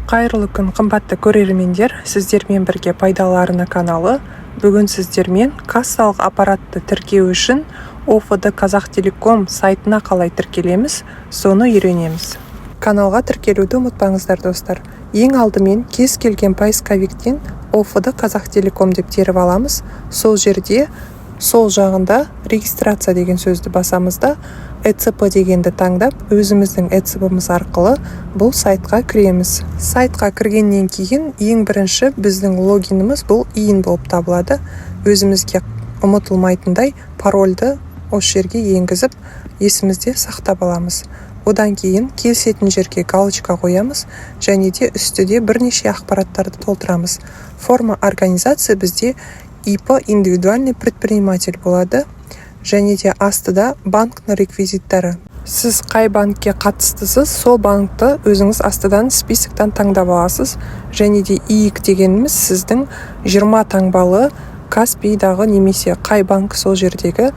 Қайырлы күн, қымбатты көрермендер, сіздермен бірге пайдалы арна каналы. Бүгін сіздермен кассалық аппаратты тіркеу үшін ОФД Казахтелеком сайтына қалай тіркелеміз, соны үйренеміз. Каналға тіркелуді ұмытпаңыздар, достар. Ең алдымен кез келген поисковиктен ОФД Казахтелеком деп теріп аламыз. Сол жерде, сол жағында регистрация деген сөзді басамыз да, ЭЦП дегенді таңдап, өзіміздің ЭЦП-мыз арқылы бұл сайтқа кіреміз. Сайтқа кіргеннен кейін ең бірінші біздің логиніміз бұл иін болып табылады. Өзімізге ұмытылмайтындай парольді осы жерге енгізіп, есімізде сақтап аламыз. Одан кейін келісетін жерге галочка қоямыз және де үстіде бірнеше ақпараттарды толтырамыз. Форма организация бізде ИП индивидуальный предприниматель болады. Және де астыда банктың реквизиттары. Сіз қай банкке қатыстысыз, сол банкты өзіңіз астыдан списоктан таңдап аласыз. Және де ИИК дегеніміз сіздің 20 таңбалы Каспийдағы немесе қай банк сол жердегі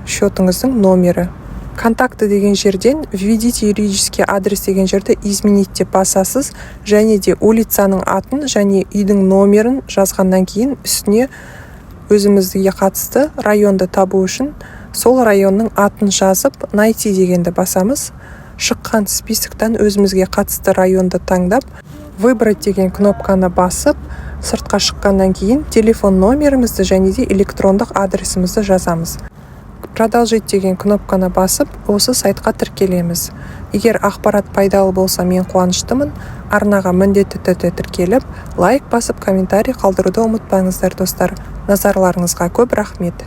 счетыңыздың номері. Контакты деген жерден введите юридический адрес деген жерді изменить деп басасыз. Және де улицаның атын және үйдің номерін жазғаннан кейін үстіне өзімізге қатысты районды табу үшін сол районның атын жазып найти дегенді басамыз. Шыққан списоктан өзімізге қатысты районды таңдап, выбрать деген кнопканы басып, сыртқа шыққаннан кейін телефон номерімізді және де электрондық адресімізді жазамыз. Продолжить деген кнопканы басып, осы сайтқа тіркелеміз. Егер ақпарат пайдалы болса, мен қуаныштымын. Арнаға міндетті түрде тіркеліп, лайк басып, комментарий қалдыруды ұмытпаңыздар, достар. Назарларыңызға көп рахмет.